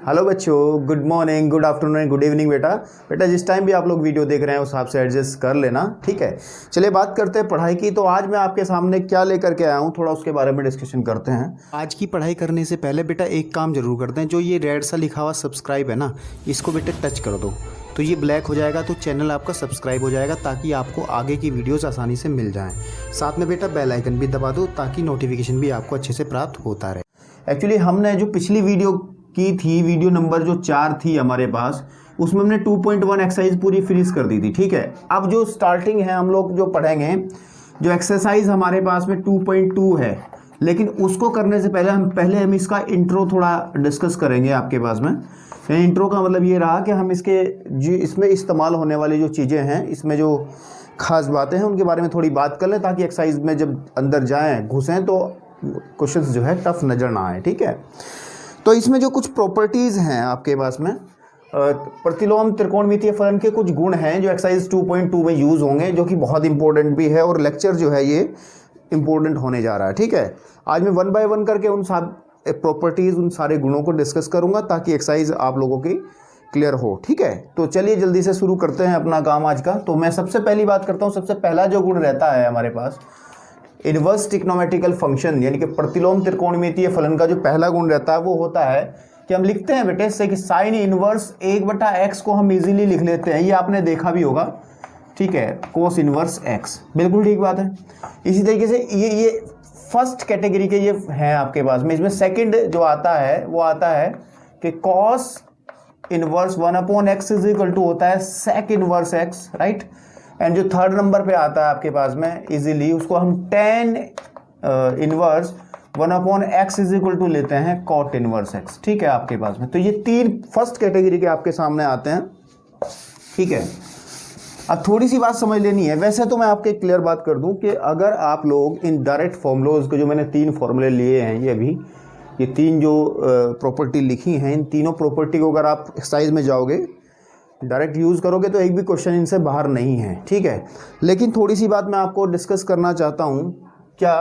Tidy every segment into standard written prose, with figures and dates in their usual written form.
Hello बच्चों, good morning, good afternoon, good evening. बेटा जिस टाइम भी आप लोग वीडियो देख रहे हैं उस हिसाब से एडजस्ट कर लेना, ठीक है। चलिए बात करते हैं पढ़ाई की। तो आज मैं आपके सामने क्या लेकर के आया हूँ, थोड़ा उसके बारे में डिस्कशन करते हैं। आज की पढ़ाई करने से पहले बेटा एक काम जरूर करते हैं, जो ये रेड सा लिखा हुआ सब्सक्राइब है ना, इसको बेटा टच कर दो तो ये ब्लैक हो जाएगा, तो चैनल आपका सब्सक्राइब हो जाएगा ताकि आपको आगे की वीडियोस आसानी से मिल जाएं। साथ में बेटा बेल आइकन भी दबा दो ताकि नोटिफिकेशन भी आपको अच्छे से प्राप्त होता रहे। एक्चुअली हमने जो पिछली वीडियो की थी, वीडियो नंबर जो 4 थी हमारे पास, उसमें हमने 2.1 एक्सरसाइज पूरी फिनिश कर दी थी, ठीक है। अब जो स्टार्टिंग है हम लोग जो पढ़ेंगे, जो एक्सरसाइज हमारे पास में 2.2 है, लेकिन उसको करने से पहले हम इसका इंट्रो थोड़ा डिस्कस करेंगे आपके पास में। इंट्रो का मतलब ये रहा कि हम इसमें इस्तेमाल होने वाली जो चीज़ें हैं, इसमें जो खास बातें हैं उनके बारे में थोड़ी बात कर लें, ताकि एक्सरसाइज में जब अंदर जाएँ घुसें तो क्वेश्चंस जो है टफ नज़र ना आए, ठीक है। तो इसमें जो कुछ प्रॉपर्टीज़ हैं आपके पास में, प्रतिलोम त्रिकोणमितीय फलन के कुछ गुण हैं जो एक्सरसाइज 2.2 में यूज़ होंगे, जो कि बहुत इंपॉर्टेंट भी है, और लेक्चर जो है ये इंपॉर्टेंट होने जा रहा है, ठीक है। आज मैं 1 बाय 1 करके उन सब प्रॉपर्टीज़, उन सारे गुणों को डिस्कस करूंगा ताकि एक्सरसाइज आप लोगों की क्लियर हो, ठीक है। तो चलिए जल्दी से शुरू करते हैं अपना काम आज का। तो मैं सबसे पहली बात करता हूँ। सबसे पहला जो गुण रहता है हमारे पास, इनवर्स ट्रिग्नोमेट्रिकल फंक्शन, यानी कि प्रतिलोम त्रिकोणमितीय फलन का जो पहला गुण रहता है वो होता है कि हम लिखते हैं बेटे इससे कि साइन इनवर्स 1/x को हम इजीली लिख लेते हैं। ये आपने देखा भी होगा, ठीक है, कोस इनवर्स x, बिल्कुल ठीक बात है। इसी तरीके से ये फर्स्ट कैटेगरी के ये हैं आपके पास में। इसमें सेकंड जो आता है वो आता है कि cos inverse 1/x is equal to होता है sec inverse x, right. And जो थर्ड नंबर पे आता है आपके पास में इजीली, उसको हम tan inverse 1/x is equal to लेते हैं कॉट इनवर्स x, ठीक है आपके पास में। तो ये 3 फर्स्ट कैटेगरी के आपके सामने आते हैं, ठीक है। अब थोड़ी सी बात समझ लेनी है। वैसे तो मैं आपके क्लियर बात कर दूं कि अगर आप लोग इन डायरेक्ट फॉर्मूलाज को, जो मैंने 3 फॉर्मूले लिए हैं, ये 3 जो प्रॉपर्टी लिखी हैं, इन तीनों प्रॉपर्टी को अगर आप एक्सरसाइज में जाओगे, डायरेक्ट यूज़ करोगे तो एक भी क्वेश्चन इनसे बाहर नहीं है, ठीक है। लेकिन थोड़ी सी बात मैं आपको डिस्कस करना चाहता हूँ, क्या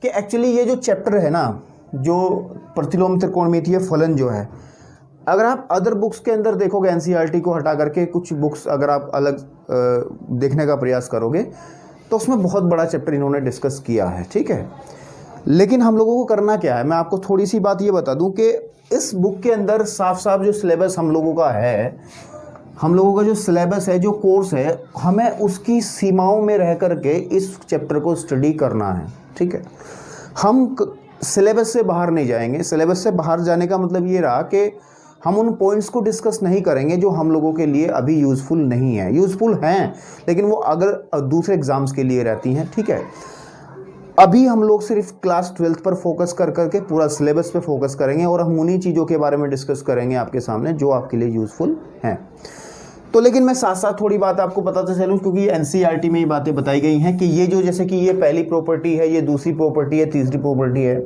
कि एक्चुअली ये जो चैप्टर है ना, जो प्रतिलोम त्रिकोणमितीय फलन जो है, अगर आप अदर बुक्स के अंदर देखोगे, एनसीईआरटी को हटा करके कुछ बुक्स अगर आप अलग देखने का प्रयास करोगे, तो उसमें बहुत बड़ा चैप्टर इन्होंने डिस्कस किया है, ठीक है। लेकिन हम लोगों को करना क्या है, मैं आपको थोड़ी सी बात ये बता दूं कि इस बुक के अंदर साफ साफ जो सिलेबस हम लोगों का है, हम लोगों का जो सिलेबस है, जो कोर्स है, हमें उसकी सीमाओं में रह करके इस चैप्टर को स्टडी करना है, ठीक है। हम सिलेबस से बाहर नहीं जाएंगे। सिलेबस से बाहर जाने का मतलब ये रहा कि हम उन पॉइंट्स को डिस्कस नहीं करेंगे जो हम लोगों के लिए अभी यूज़फुल नहीं है। यूज़फुल हैं लेकिन वो अगर दूसरे एग्ज़ाम्स के लिए रहती हैं, ठीक है। अभी हम लोग सिर्फ क्लास 12th पर फोकस कर करके पूरा सिलेबस पे फोकस करेंगे, और हम उन्हीं चीज़ों के बारे में डिस्कस करेंगे आपके सामने जो आपके लिए यूज़फुल हैं। तो लेकिन मैं साथ साथ थोड़ी बात आपको बताते चलूँ, क्योंकि एनसीईआरटी में ये बातें बताई गई हैं कि ये जो, जैसे कि ये पहली प्रॉपर्टी है, ये दूसरी प्रॉपर्टी है, तीसरी प्रॉपर्टी है,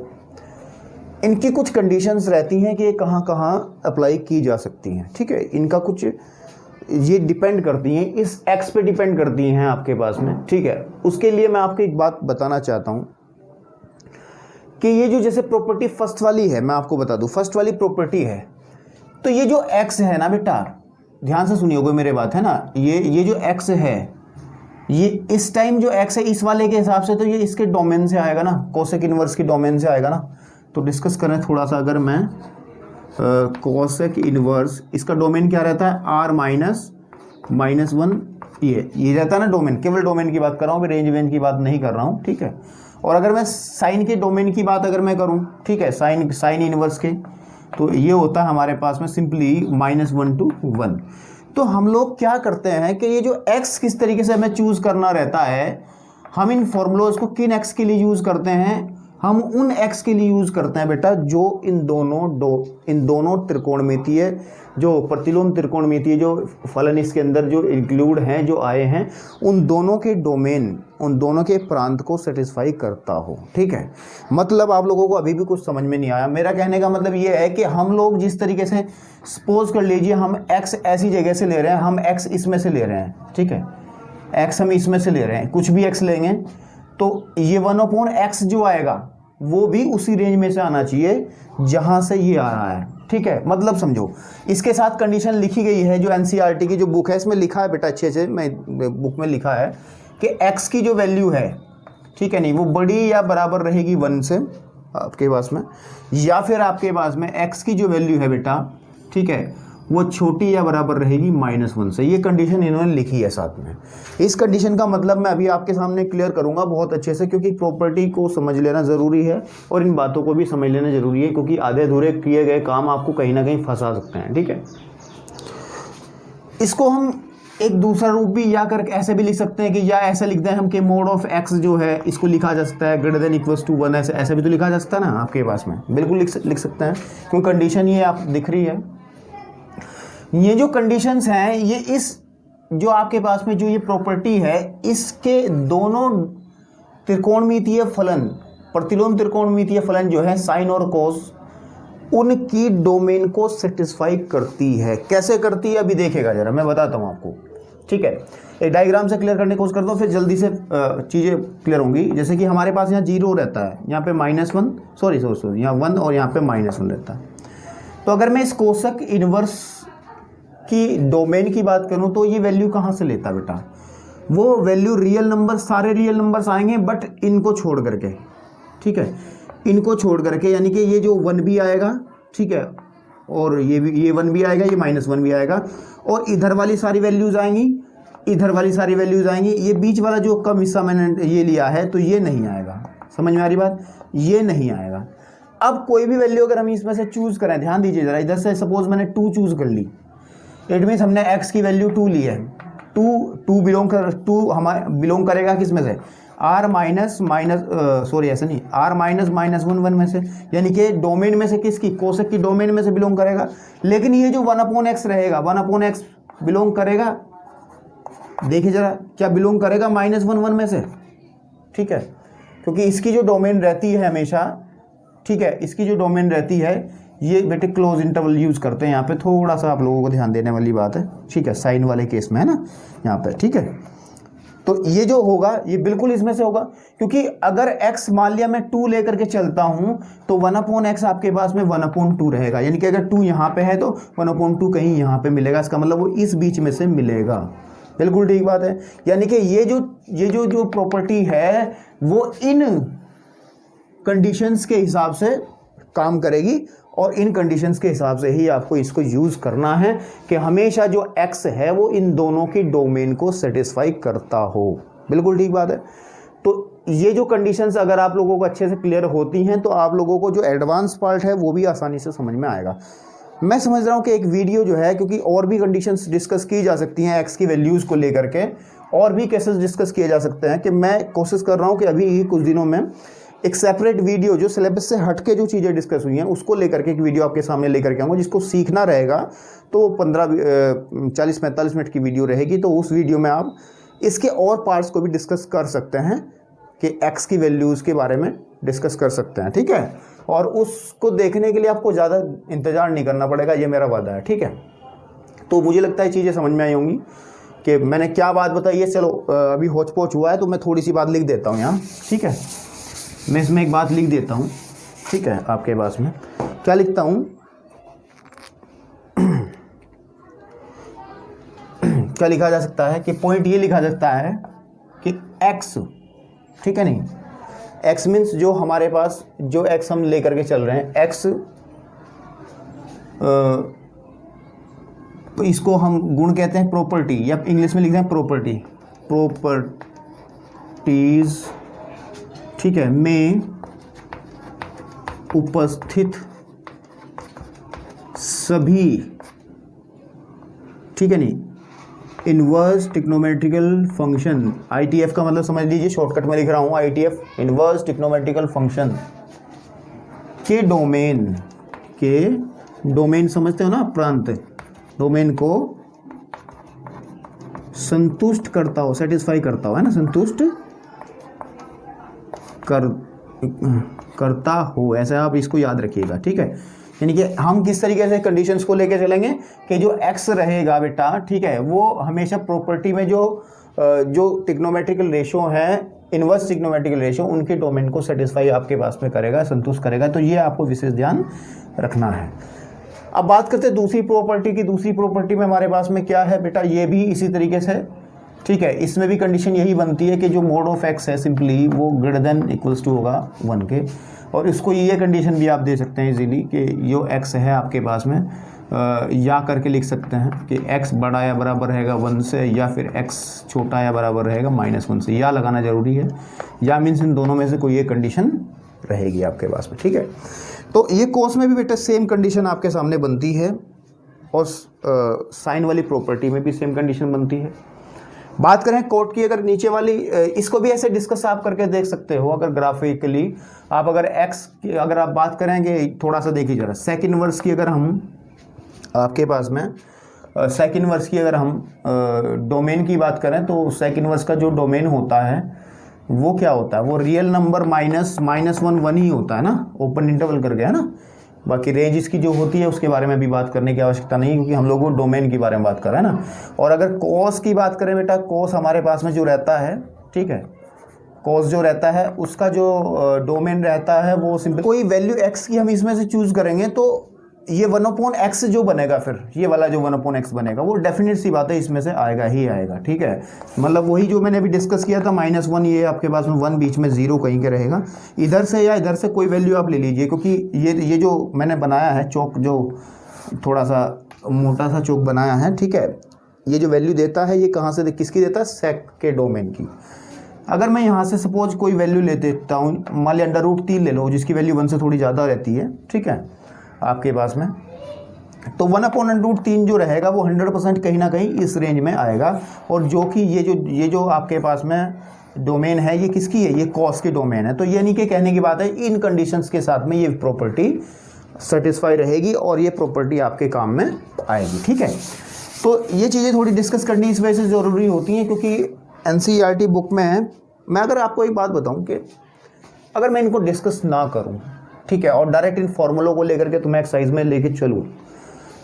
इनकी कुछ कंडीशंस रहती हैं कि ये कहाँ कहाँ अप्लाई की जा सकती हैं, ठीक है। इनका कुछ ये डिपेंड करती हैं, इस एक्स पे डिपेंड करती हैं आपके पास में, ठीक है। उसके लिए मैं आपको एक बात बताना चाहता हूँ कि ये जो जैसे प्रॉपर्टी फर्स्ट वाली है, मैं आपको बता दूँ, फर्स्ट वाली प्रॉपर्टी है, तो ये जो एक्स है ना बेटा, ध्यान से सुनिएगा मेरे बात, है ना, ये जो एक्स है, ये इस टाइम जो एक्स है इस वाले के हिसाब से, तो ये इसके डोमेन से आएगा ना, कोसेक इनवर्स की डोमेन से आएगा ना। तो डिस्कस करें थोड़ा सा, अगर मैं कोसेक इनवर्स, इसका डोमेन क्या रहता है, r-1, ये रहता है ना डोमेन। केवल डोमेन की बात कर रहा हूँ, रेंज वेंज की बात नहीं कर रहा हूँ, ठीक है। और अगर मैं साइन के डोमेन की बात अगर मैं करूँ, ठीक है, साइन इनवर्स के, तो ये होता है हमारे पास में सिंपली -1 to 1। तो हम लोग क्या करते हैं कि ये जो x किस तरीके से हमें चूज़ करना रहता है, हम इन फॉर्मूलोज को किन x के लिए यूज़ करते हैं, हम उन x के लिए यूज़ करते हैं बेटा जो इन दोनों त्रिकोणमितीय, जो प्रतिलोम त्रिकोणमितीय जो फलन इसके अंदर जो इंक्लूड हैं, जो आए हैं, उन दोनों के डोमेन, उन दोनों के प्रांत को सेटिस्फाई करता हो, ठीक है। मतलब आप लोगों को अभी भी कुछ समझ में नहीं आया। मेरा कहने का मतलब ये है कि हम लोग जिस तरीके से, सपोज कर लीजिए हम x ऐसी जगह से ले रहे हैं, हम x इसमें से ले रहे हैं, ठीक है, x हम इसमें से ले रहे हैं, कुछ भी x लेंगे तो ये 1/x जो आएगा वो भी उसी रेंज में से आना चाहिए जहां से ये आ रहा है, ठीक है, मतलब समझो इसके साथ कंडीशन लिखी गई है जो एनसीईआरटी की जो बुक है इसमें लिखा है बेटा, अच्छे से मैं बुक में लिखा है कि एक्स की जो वैल्यू है, ठीक है नहीं, वो बड़ी या बराबर रहेगी 1 से आपके पास में, या फिर आपके पास में एक्स की जो वैल्यू है बेटा, ठीक है, वो छोटी या बराबर रहेगी -1 से। ये कंडीशन इन्होंने लिखी है साथ में। इस कंडीशन का मतलब मैं अभी आपके सामने क्लियर करूंगा बहुत अच्छे से, क्योंकि प्रॉपर्टी को समझ लेना ज़रूरी है और इन बातों को भी समझ लेना ज़रूरी है, क्योंकि आधे अधूरे किए गए काम आपको कहीं ना कहीं फंसा सकते हैं। ठीक है, इसको हम एक दूसरा रूप भी या कर ऐसे भी लिख सकते हैं कि या ऐसे लिख दें हम कि मोड ऑफ एक्स जो है इसको लिखा जा सकता है ग्रेटर देन इक्वल्स टू 1, ऐसे भी तो लिखा जा सकता है ना आपके पास में, बिल्कुल लिख सकते हैं, क्योंकि कंडीशन ये आप दिख रही है। ये जो कंडीशंस हैं ये इस जो आपके पास में जो ये प्रॉपर्टी है इसके दोनों त्रिकोणमितीय फलन, प्रतिलोम त्रिकोणमितीय फलन जो है साइन और कोस, उनकी डोमेन को सेटिस्फाई करती है। कैसे करती है अभी देखेगा जरा, मैं बताता हूँ आपको। ठीक है, एक डायग्राम से क्लियर करने की कोशिश करता हूँ, फिर जल्दी से चीज़ें क्लियर होंगी। जैसे कि हमारे पास यहाँ 0 रहता है, यहाँ पे -1 सॉरी यहाँ 1 और यहाँ पे -1 रहता है। तो अगर मैं इस कोशक इनवर्स की डोमेन की बात करूँ तो ये वैल्यू कहाँ से लेता बेटा, वो वैल्यू रियल नंबर, सारे रियल नंबर्स आएंगे बट इनको छोड़ करके, ठीक है, इनको छोड़ करके, यानी कि ये जो 1 भी आएगा, ठीक है, और ये 1 भी आएगा, ये -1 भी आएगा, और इधर वाली सारी वैल्यूज़ आएंगी, इधर वाली सारी वैल्यूज़ आएंगी। ये बीच वाला जो कम हिस्सा मैंने ये लिया है तो ये नहीं आएगा। समझ में आ रही बात, ये नहीं आएगा। अब कोई भी वैल्यू अगर हम इसमें से चूज़ करें, ध्यान दीजिए ज़रा, इधर से सपोज मैंने 2 चूज़ कर ली, इट मीन्स हमने x की वैल्यू 2 ली है। 2 बिलोंग करेगा किस में से, r -1 में से, यानी कि डोमेन में से किसकी, कोशक की डोमेन में से बिलोंग करेगा। लेकिन ये जो 1/x रहेगा, 1/x बिलोंग करेगा, देखिए जरा, क्या बिलोंग करेगा -1 में से, ठीक है, क्योंकि इसकी जो डोमेन रहती है हमेशा, ठीक है, इसकी जो डोमेन रहती है, ये बेटे क्लोज इंटरवल यूज़ करते हैं यहाँ पे, थोड़ा सा आप लोगों को ध्यान देने वाली बात है, ठीक है, साइन वाले केस में है ना यहाँ पे, ठीक है। तो ये जो होगा ये बिल्कुल इसमें से होगा, क्योंकि अगर x मान लिया मैं 2 लेकर के चलता हूँ तो 1/x आपके पास में 1/2 रहेगा, यानी कि अगर 2 यहाँ पे है तो 1/2 कहीं यहाँ पे मिलेगा, इसका मतलब वो इस बीच में से मिलेगा। बिल्कुल ठीक बात है, यानी कि ये जो प्रॉपर्टी है वो इन कंडीशंस के हिसाब से काम करेगी, और इन कंडीशंस के हिसाब से ही आपको इसको यूज़ करना है कि हमेशा जो x है वो इन दोनों की डोमेन को सेटिस्फाई करता हो। बिल्कुल ठीक बात है। तो ये जो कंडीशंस अगर आप लोगों को अच्छे से क्लियर होती हैं तो आप लोगों को जो एडवांस पार्ट है वो भी आसानी से समझ में आएगा। मैं समझ रहा हूँ कि एक वीडियो जो है, क्योंकि और भी कंडीशंस डिस्कस की जा सकती हैं x की वैल्यूज़ को लेकर के, और भी केसेस डिस्कस किए जा सकते हैं, कि मैं कोशिश कर रहा हूँ कि अभी कुछ दिनों में एक सेपरेट वीडियो जो सिलेबस से हट के जो चीज़ें डिस्कस हुई हैं उसको लेकर के एक वीडियो आपके सामने लेकर के आऊँगा। जिसको सीखना रहेगा तो 40-45 मिनट की वीडियो रहेगी, तो उस वीडियो में आप इसके और पार्ट्स को भी डिस्कस कर सकते हैं, कि x की वैल्यूज़ के बारे में डिस्कस कर सकते हैं, ठीक है। और उसको देखने के लिए आपको ज़्यादा इंतज़ार नहीं करना पड़ेगा, ये मेरा वादा है, ठीक है। तो मुझे लगता है चीज़ें समझ में आई होंगी कि मैंने क्या बात बताई है। चलो अभी होच पोच हुआ है तो मैं थोड़ी सी बात लिख देता हूँ यहाँ, ठीक है। मैं इसमें एक बात लिख देता हूँ, ठीक है, आपके पास में क्या लिखता हूँ क्या लिखा जा सकता है कि पॉइंट ये लिखा जा सकता है कि x, ठीक है नहीं, x मीन्स जो हमारे पास जो x हम लेकर के चल रहे हैं, x तो इसको हम गुण कहते हैं प्रॉपर्टी, या इंग्लिश में लिखते हैं प्रॉपर्टीज, ठीक है, में उपस्थित सभी, ठीक है नहीं, इन्वर्स ट्रिग्नोमेट्रिकल फंक्शन, ITF का मतलब समझ लीजिए, शॉर्टकट में लिख रहा हूँ ITF, इन्वर्स ट्रिग्नोमेट्रिकल फंक्शन के डोमेन समझते हो ना, प्रांत, डोमेन को संतुष्ट करता हो, सेटिस्फाई करता हो, है ना, संतुष्ट करता हो, ऐसा आप इसको याद रखिएगा, ठीक है। यानी कि हम किस तरीके से कंडीशंस को लेके चलेंगे कि जो x रहेगा बेटा, ठीक है, वो हमेशा प्रॉपर्टी में जो ट्रिग्नोमेट्रिकल रेशो है, इन्वर्स ट्रिग्नोमेट्रिकल रेशो, उनके डोमेन को सेटिस्फाई आपके पास में करेगा, संतुष्ट करेगा। तो ये आपको विशेष ध्यान रखना है। अब बात करते हैं दूसरी प्रॉपर्टी की। दूसरी प्रॉपर्टी में हमारे पास में क्या है बेटा, ये भी इसी तरीके से, ठीक है, इसमें भी कंडीशन यही बनती है कि जो मोड ऑफ एक्स है सिंपली वो ग्रेटर देन इक्वल्स टू होगा 1 के। और इसको ये कंडीशन भी आप दे सकते हैं इजीली कि जो एक्स है आपके पास में या करके लिख सकते हैं कि एक्स बड़ा या बराबर रहेगा 1 से, या फिर एक्स छोटा या बराबर रहेगा -1 से। या लगाना ज़रूरी है, या मीन्स इन दोनों में से कोई एक कंडीशन रहेगी आपके पास में, ठीक है। तो ये कोस में भी बेटा सेम कंडीशन आपके सामने बनती है, और साइन वाली प्रॉपर्टी में भी सेम कंडीशन बनती है। बात करें कोट की, अगर नीचे वाली, इसको भी ऐसे डिस्कस आप करके देख सकते हो। अगर ग्राफिकली आप अगर एक्स की अगर आप बात करेंगे, थोड़ा सा देखिए जरा, सेक इनवर्स की अगर हम आपके पास में सेक इनवर्स की अगर हम डोमेन की बात करें, तो सेक इनवर्स का जो डोमेन होता है वो क्या होता है, वो रियल नंबर -1 ही होता है ना, ओपन इंटरवल करके, है ना। बाकी रेंज इसकी जो होती है उसके बारे में भी बात करने की आवश्यकता नहीं है, क्योंकि हम लोग वो डोमेन के बारे में बात कर रहे हैं ना। और अगर कोस की बात करें बेटा, कोस हमारे पास में जो रहता है, ठीक है, कोस जो रहता है उसका जो डोमेन रहता है वो सिंपल कोई वैल्यू एक्स की हम इसमें से चूज़ करेंगे तो ये 1/x जो बनेगा, फिर ये वाला जो 1/x बनेगा वो डेफिनेट सी बात है इसमें से आएगा ही आएगा, ठीक है। मतलब वही जो मैंने अभी डिस्कस किया था -1, ये आपके पास में 1 बीच में 0 कहीं के रहेगा। इधर से या इधर से कोई वैल्यू आप ले लीजिए, क्योंकि ये जो मैंने बनाया है चौक, जो थोड़ा सा मोटा सा चौक बनाया है, ठीक है, ये जो वैल्यू देता है ये कहाँ से किसकी देता है, सेक के डोमेन की। अगर मैं यहाँ से सपोज कोई वैल्यू ले देता हूँ, मान लिया √3 ले लो, जिसकी वैल्यू 1 से थोड़ी ज़्यादा रहती है, ठीक है, आपके पास में, तो 1/√3 जो रहेगा वो 100% कहीं ना कहीं इस रेंज में आएगा। और जो कि ये जो आपके पास में डोमेन है ये किसकी है, ये कॉस की डोमेन है। तो यानी कि कहने की बात है इन कंडीशंस के साथ में ये प्रॉपर्टी सेटिस्फाई रहेगी और ये प्रॉपर्टी आपके काम में आएगी, ठीक है। तो ये चीज़ें थोड़ी डिस्कस करनी इस वजह से ज़रूरी होती हैं, क्योंकि NCERT बुक में मैं अगर आपको एक बात बताऊँ कि अगर मैं इनको डिस्कस ना करूँ, ठीक है, और डायरेक्ट इन फॉर्मूलों को लेकर के तुम्हें एक्सरसाइज में लेके चलूँ,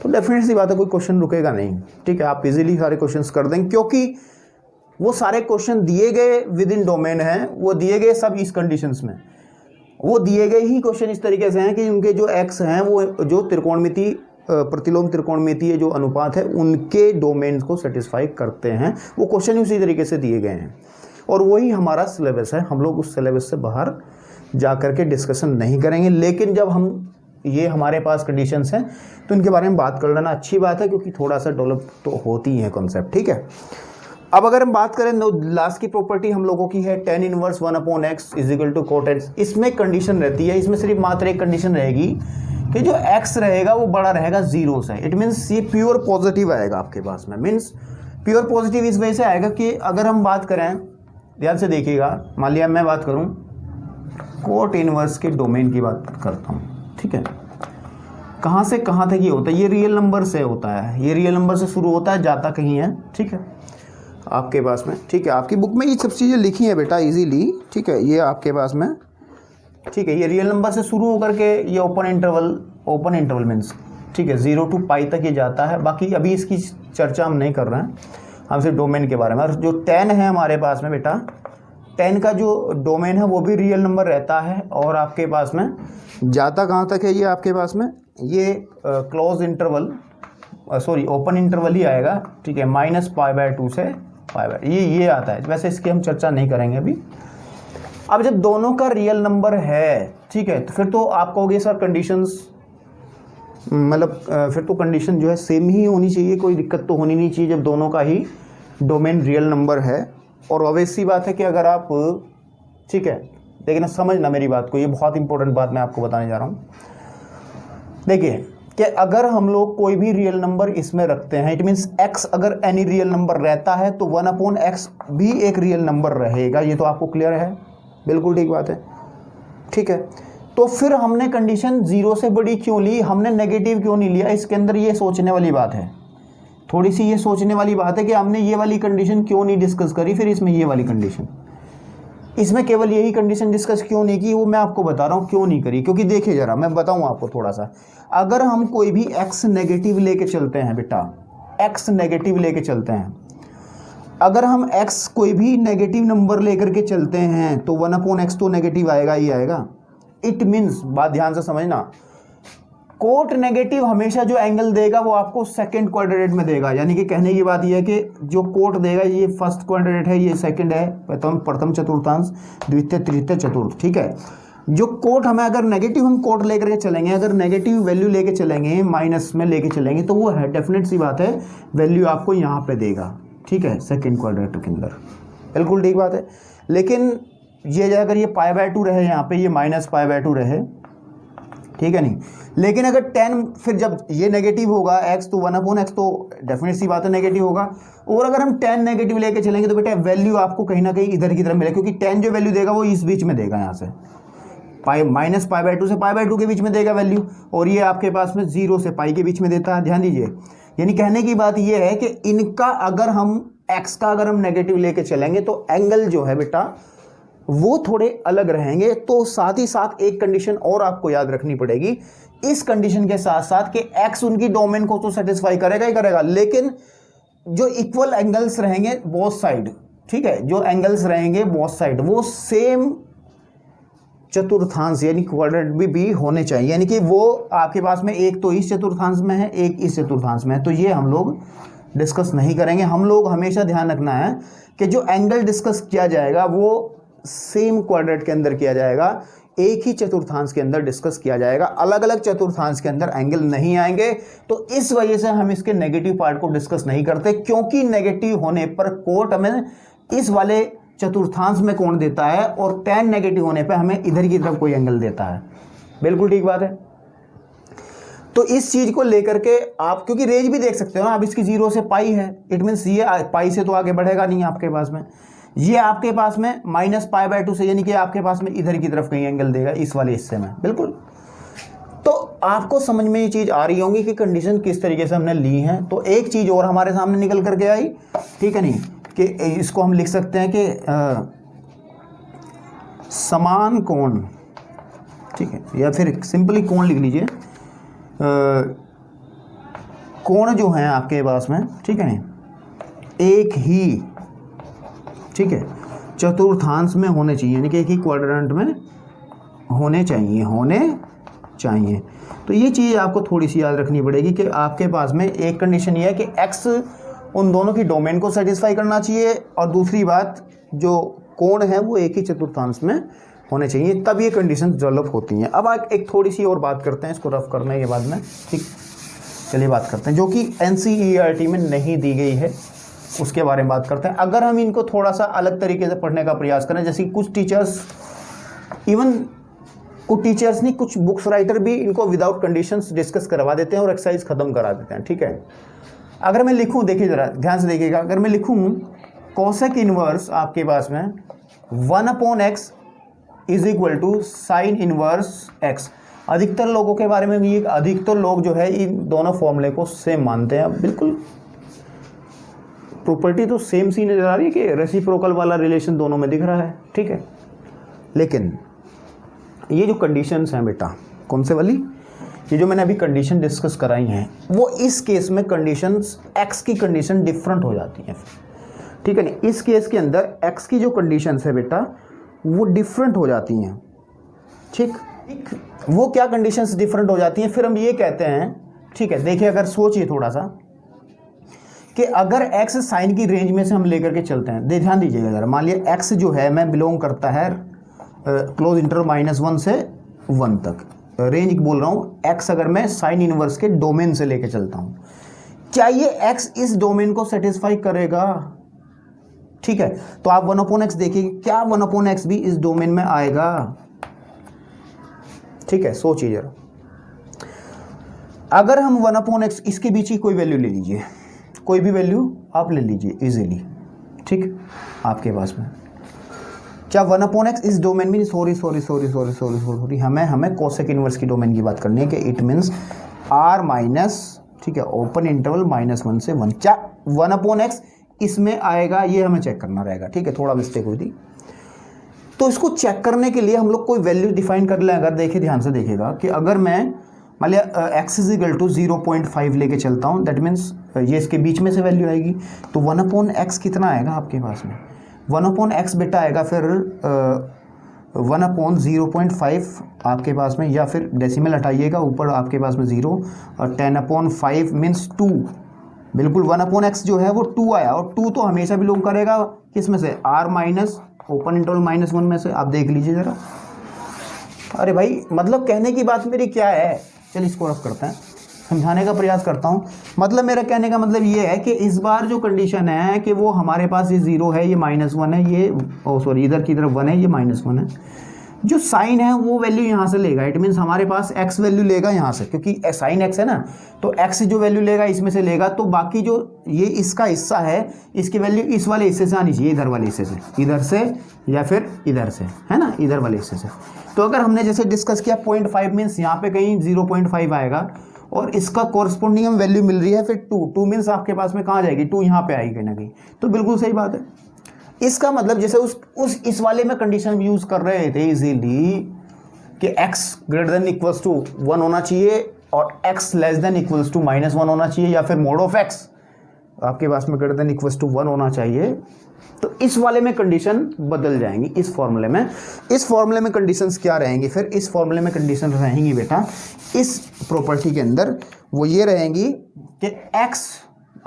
तो डेफिनेट सी बात है कोई क्वेश्चन रुकेगा नहीं, ठीक है। आप इजीली सारे क्वेश्चंस कर देंगे, क्योंकि वो सारे क्वेश्चन दिए गए विद इन डोमेन हैं, वो दिए गए सब इस कंडीशंस में, वो दिए गए ही क्वेश्चन इस तरीके से हैं कि उनके जो एक्स हैं वो जो त्रिकोणमिति प्रतिलोम त्रिकोणमितीय जो अनुपात है उनके डोमेन को सेटिस्फाई करते हैं। वो क्वेश्चन उसी तरीके से दिए गए हैं, और वही हमारा सिलेबस है। हम लोग उस सिलेबस से बाहर जा करके डिस्कशन नहीं करेंगे, लेकिन जब हम ये हमारे पास कंडीशंस हैं तो इनके बारे में बात कर लेना अच्छी बात है, क्योंकि थोड़ा सा डेवलप तो होती है कॉन्सेप्ट, ठीक है। अब अगर हम बात करें लास्ट की प्रॉपर्टी हम लोगों की है tan inverse 1/x = cot x। इसमें कंडीशन रहती है, इसमें सिर्फ मात्र एक कंडीशन रहेगी कि जो x रहेगा वो बड़ा रहेगा 0 से। इट मीन्स ये प्योर पॉजिटिव आएगा आपके पास में। मीन्स प्योर पॉजिटिव इस वजह से आएगा कि अगर हम बात करें, ध्यान से देखिएगा, मान लिया मैं बात करूं कोट इनवर्स के डोमेन की बात करता हूं, ठीक है, कहां से कहां तक ये होता है, ये रियल नंबर से होता है, ये रियल नंबर से शुरू होता है, जाता कहीं है, ठीक है, आपके पास में, ठीक है। आपकी बुक में ये सब चीज़ें लिखी हैं बेटा इजीली, ठीक है, ये आपके पास में, ठीक है, ये रियल नंबर से शुरू होकर के ये ओपन इंटरवल मीन्स, ठीक है, 0 to π तक ये जाता है। बाकी अभी इसकी चर्चा हम नहीं कर रहे हैं, हम सिर्फ डोमेन के बारे में। और जो 10 है हमारे पास में बेटा, 10 का जो डोमेन है वो भी रियल नंबर रहता है, और आपके पास में जाता कहाँ तक है, ये आपके पास में ये क्लोज इंटरवल ओपन इंटरवल ही आएगा, ठीक है, -π/2 से π/, ये आता है। वैसे इसकी हम चर्चा नहीं करेंगे अभी। अब जब दोनों का रियल नंबर है, ठीक है, तो फिर तो आप कहोगे सर कंडीशंस, मतलब फिर तो कंडीशन जो है सेम ही होनी चाहिए, कोई दिक्कत तो होनी नहीं चाहिए जब दोनों का ही डोमेन रियल नंबर है। और ऑब्वियस सी बात है कि अगर आप, ठीक है, लेकिन समझना मेरी बात को, ये बहुत इंपॉर्टेंट बात मैं आपको बताने जा रहा हूँ। देखिए कि अगर हम लोग कोई भी रियल नंबर इसमें रखते हैं, इट मीन्स x अगर एनी रियल नंबर रहता है तो 1/x भी एक रियल नंबर रहेगा। ये तो आपको क्लियर है, बिल्कुल ठीक बात है, ठीक है। तो फिर हमने कंडीशन 0 से बड़ी क्यों ली, हमने नेगेटिव क्यों नहीं लिया, इसके अंदर ये सोचने वाली बात है, थोड़ी सी ये सोचने वाली बात है कि हमने ये वाली कंडीशन क्यों नहीं डिस्कस करी, फिर इसमें ये वाली कंडीशन, इसमें केवल यही कंडीशन डिस्कस क्यों नहीं की, वो मैं आपको बता रहा हूँ क्यों नहीं करी। क्योंकि देखिए जरा, मैं बताऊँ आपको थोड़ा सा, अगर हम कोई भी x नेगेटिव लेके चलते हैं बेटा, x नेगेटिव लेके चलते हैं, अगर हम x कोई भी नेगेटिव नंबर लेकर के चलते हैं तो 1/x तो नेगेटिव आएगा ही आएगा। इट मीन्स, बात ध्यान से समझना, कोट नेगेटिव हमेशा जो एंगल देगा वो आपको सेकंड क्वाड्रेंट में देगा, यानी कि कहने की बात यह है कि जो कोट देगा ये फर्स्ट क्वाड्रेंट है, ये सेकंड है, प्रथम चतुर्थांश, द्वितीय तृतीय चतुर्थ, ठीक है। जो कोट हमें अगर नेगेटिव हम कोट लेकर के चलेंगे, अगर नेगेटिव वैल्यू लेके चलेंगे, माइनस में लेके चलेंगे, तो वो है डेफिनेट सी बात है वैल्यू आपको यहाँ पे देगा, ठीक है, सेकंड क्वाड्रेंट के अंदर, बिल्कुल ठीक बात है। लेकिन ये अगर ये π/2 रहे यहाँ पे, ये -π/2 रहे, ठीक है नहीं, लेकिन अगर 10 फिर जब ये नेगेटिव होगा x तो 1/x तो डेफिनेट सी बात है नेगेटिव होगा, और अगर हम 10 नेगेटिव लेके चलेंगे तो बेटा वैल्यू आपको कहीं ना कहीं इधर की तरफ मिलेगा, क्योंकि 10 जो वैल्यू देगा वो इस बीच में देगा, यहाँ से -π/2 से π/2 के बीच में देगा वैल्यू, और ये आपके पास में 0 से π के बीच में देता है, ध्यान दीजिए। यानी कहने की बात ये है कि इनका अगर हम x का अगर हम नेगेटिव लेके चलेंगे तो एंगल जो है बेटा वो थोड़े अलग रहेंगे। तो साथ ही साथ एक कंडीशन और आपको याद रखनी पड़ेगी इस कंडीशन के साथ साथ कि x उनकी डोमेन को तो सेटिस्फाई करेगा ही करेगा, लेकिन जो इक्वल एंगल्स रहेंगे बोथ साइड, ठीक है, जो एंगल्स रहेंगे बोथ साइड वो सेम चतुर्थांश यानी क्वाड्रेंट भी होने चाहिए, यानी कि वो आपके पास में एक तो इस चतुर्थांश में है, एक इस चतुर्थांश में है। तो ये हम लोग डिस्कस नहीं करेंगे। हम लोग हमेशा ध्यान रखना है कि जो एंगल डिस्कस किया जाएगा वो सेम क्वाड्रेंट के अंदर किया जाएगा, एक ही चतुर्थांश के अंदर डिस्कस किया जाएगा, अलग अलग चतुर्थांश के अंदर एंगल नहीं आएंगे। तो इस वजह से हम इसके नेगेटिव पार्ट को डिस्कस नहीं करते, क्योंकि नेगेटिव होने पर कोट हमें इस वाले चतुर्थांश में कोण देता है और tan नेगेटिव होने पर हमें इधर की तरफ कोई एंगल देता है, बिल्कुल ठीक बात है। तो इस चीज को लेकर के आप, क्योंकि रेंज भी देख सकते हो ना, अब इसकी 0 से π है, इट मीन्स ये π से तो आगे बढ़ेगा नहीं आपके पास में, ये आपके पास में -π/2 से, यानी कि आपके पास में इधर की तरफ कहीं एंगल देगा इस वाले हिस्से में, बिल्कुल। तो आपको समझ में ये चीज़ आ रही होगी कि कंडीशन किस तरीके से हमने ली है। तो एक चीज़ और हमारे सामने निकल करके आई, ठीक है नहीं, कि इसको हम लिख सकते हैं कि समान कोण, ठीक है, या फिर सिंपली कोण लिख लीजिए, कोण जो है आपके पास में, ठीक है नहीं, एक ही, ठीक है, चतुर्थांश में होने चाहिए, यानी कि एक ही क्वाड्रेंट में होने चाहिए। तो ये चीज़ आपको थोड़ी सी याद रखनी पड़ेगी कि आपके पास में एक कंडीशन ये है कि x उन दोनों की डोमेन को सेटिस्फाई करना चाहिए, और दूसरी बात जो कोण है वो एक ही चतुर्थांश में होने चाहिए, तब ये कंडीशन डेवलप होती हैं। अब आप एक थोड़ी सी और बात करते हैं इसको रफ करने के बाद में, ठीक, चलिए बात करते हैं जो कि NCERT में नहीं दी गई है, उसके बारे में बात करते हैं। अगर हम इनको थोड़ा सा अलग तरीके से पढ़ने का प्रयास करें, जैसे कुछ टीचर्स, इवन कुछ टीचर्स नहीं, कुछ बुक्स राइटर भी इनको विदाउट कंडीशंस डिस्कस करवा देते हैं और एक्सरसाइज खत्म करा देते हैं, ठीक है। अगर मैं लिखूं, देखिए जरा ध्यान से देखिएगा, अगर मैं लिखूं कोसेक इनवर्स आपके पास में 1/x is equal to sine inverse x, अधिकतर लोगों के बारे में भी, अधिकतर लोग जो है इन दोनों फॉर्मूले को सेम मानते हैं, बिल्कुल प्रॉपर्टी तो सेम सी नजर आ रही है कि रेसिप्रोकल वाला रिलेशन दोनों में दिख रहा है, ठीक है। लेकिन ये जो कंडीशंस हैं बेटा, कौन से वाली, ये जो मैंने अभी कंडीशन डिस्कस कराई हैं, वो इस केस में कंडीशंस x की कंडीशन डिफरेंट हो जाती हैं, ठीक है नहीं। इस केस के अंदर x की जो कंडीशंस है बेटा वो डिफरेंट हो जाती हैं, ठीक। वो क्या कंडीशंस डिफरेंट हो जाती हैं, फिर हम ये कहते हैं, ठीक है। देखिए अगर सोचिए थोड़ा सा कि अगर x साइन की रेंज में से हम लेकर के चलते हैं, ध्यान दीजिएगा जरा, मान लिया x जो है मैं बिलोंग करता है क्लोज इंटरवल -1 से 1 तक, रेंज बोल रहा हूँ, x अगर मैं साइन इनवर्स के डोमेन से लेके चलता हूँ, क्या ये x इस डोमेन को सेटिस्फाई करेगा, ठीक है। तो आप 1/x देखिए, क्या 1/x भी इस डोमेन में आएगा, ठीक है। सोचिए जरा, अगर हम 1/x इसके बीच की कोई वैल्यू ले लीजिए, कोई भी वैल्यू आप ले लीजिए इजीली, ठीक, आपके पास में, क्या 1/x इस डोमेन में, सॉरी हमें कोसेक इनवर्स की डोमेन की बात करनी है कि इट मीन्स r माइनस, ठीक है, ओपन इंटरवल -1 से 1, क्या 1/x इसमें आएगा, ये हमें चेक करना रहेगा, ठीक है। थोड़ा मिस्टेक हुई थी, तो इसको चेक करने के लिए हम लोग कोई वैल्यू डिफाइन कर लें। अगर देखिए ध्यान से देखिएगा कि अगर मैं मान लिया x इज इक्वल टू 0.5 लेके चलता हूँ, दैट मीन्स ये इसके बीच में से वैल्यू आएगी, तो 1/x कितना आएगा आपके पास में, 1/x बेटा आएगा फिर 1/0.5 आपके पास में, या फिर डेसिमल हटाइएगा, ऊपर आपके पास में 0 और 10/5 मीन्स 2। बिल्कुल 1/x जो है वो 2 आया, और 2 तो हमेशा बिलोंग करेगा किस में से, r माइनस ओपन इंटरवल -1 में से। आप देख लीजिए ज़रा। अरे भाई मतलब कहने की बात मेरी क्या है, चलिए इसको रफ करते हैं, समझाने का प्रयास करता हूँ। मतलब मेरा कहने का मतलब ये है कि इस बार जो कंडीशन है कि वो हमारे पास ये 0 है, ये -1 है, ये सॉरी इधर की तरफ 1 है, ये -1 है। जो साइन है वो वैल्यू यहाँ से लेगा, इट मीन्स हमारे पास x वैल्यू लेगा यहाँ से, क्योंकि साइन x है ना, तो x जो वैल्यू लेगा इसमें से लेगा, तो बाकी जो ये इसका हिस्सा है इसकी वैल्यू इस वाले हिस्से से आनी चाहिए, इधर वाले हिस्से से, इधर से या फिर इधर से, है ना, इधर वाले हिस्से से। तो अगर हमने जैसे डिस्कस किया 0.5 मीन्स यहाँ पे कहीं 0.5 आएगा, और इसका कॉरस्पॉन्डिंग हम वैल्यू मिल रही है फिर 2 मीन्स आपके पास में कहाँ जाएगी, 2 यहाँ पे आएगी कहीं ना कहीं। तो बिल्कुल सही बात है। इसका मतलब जैसे इस वाले में कंडीशन यूज कर रहे थे इजीली कि x greater than equals to 1 होना चाहिए और x less than equals to -1 होना चाहिए, या फिर मोड ऑफ x आपके पास में ग्रेटर देन इक्वल्स टू 1 होना चाहिए। तो इस वाले में कंडीशन बदल जाएंगी इस फॉर्मूले में। इस फॉर्मूले में कंडीशंस क्या रहेंगी फिर, इस फॉर्मूले में कंडीशन रहेंगी बेटा इस प्रॉपर्टी के अंदर, वो ये रहेंगी कि x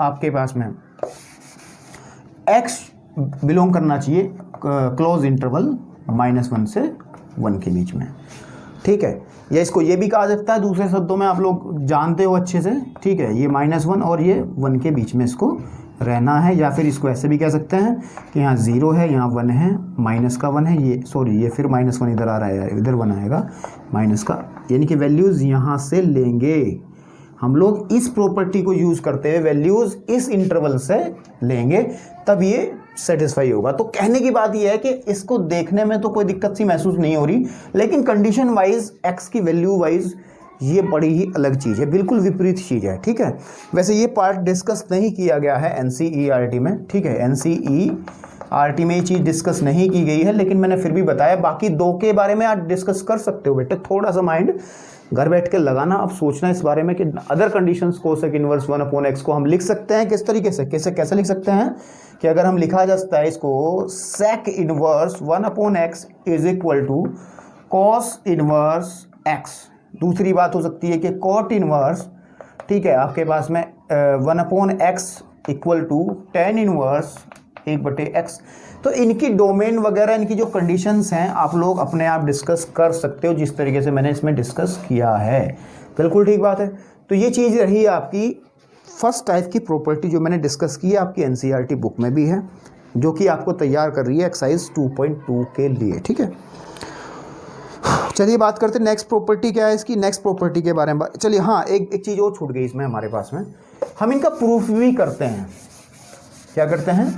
आपके पास में x बिलोंग करना चाहिए क्लोज इंटरवल -1 से 1 के बीच में, ठीक है। या इसको ये भी कहा जाता है दूसरे शब्दों में, आप लोग जानते हो अच्छे से, ठीक है, ये -1 और ये 1 के बीच में इसको रहना है। या फिर इसको ऐसे भी कह सकते हैं कि यहाँ 0 है, यहाँ 1 है, माइनस का 1 है, ये सॉरी ये फिर -1 इधर आ रहा है, इधर 1 आएगा माइनस का, यानी कि वैल्यूज़ यहाँ से लेंगे हम लोग। इस प्रॉपर्टी को यूज़ करते हुए वैल्यूज़ इस इंटरवल से लेंगे, तब ये सेटिस्फाई होगा। तो कहने की बात यह है कि इसको देखने में तो कोई दिक्कत सी महसूस नहीं हो रही, लेकिन कंडीशन वाइज x की वैल्यू वाइज ये बड़ी ही अलग चीज़ है, बिल्कुल विपरीत चीज़ है, ठीक है। वैसे ये पार्ट डिस्कस नहीं किया गया है NCERT में, ठीक है, NCERT में ये चीज़ डिस्कस नहीं की गई है, लेकिन मैंने फिर भी बताया। बाकी 2 के बारे में आप डिस्कस कर सकते हो बेटे, थोड़ा सा माइंड घर बैठ के लगाना, अब सोचना इस बारे में कि other conditions cosec inverse 1/x को हम लिख सकते हैं किस तरीके से, कैसे लिख सकते हैं कि अगर हम लिखा जा सकता है इसको sec inverse 1/x is equal to cos inverse x। दूसरी बात हो सकती है कि कॉट इनवर्स, ठीक है, आपके पास में 1/x equal to tan inverse 1/x। तो इनकी डोमेन वगैरह, इनकी जो कंडीशंस हैं आप लोग अपने आप डिस्कस कर सकते हो, जिस तरीके से मैंने इसमें डिस्कस किया है, बिल्कुल ठीक बात है। तो ये चीज़ रही आपकी फर्स्ट टाइप की प्रॉपर्टी जो मैंने डिस्कस की है, आपकी NCERT बुक में भी है, जो कि आपको तैयार कर रही है एक्सरसाइज 2.2 के लिए, ठीक है। चलिए बात करते हैं नेक्स्ट प्रॉपर्टी क्या है इसकी, नेक्स्ट प्रॉपर्टी के बारे में चलिए। हाँ, एक चीज़ और छूट गई इसमें हमारे पास में, हम इनका प्रूफ भी करते हैं। क्या करते हैं,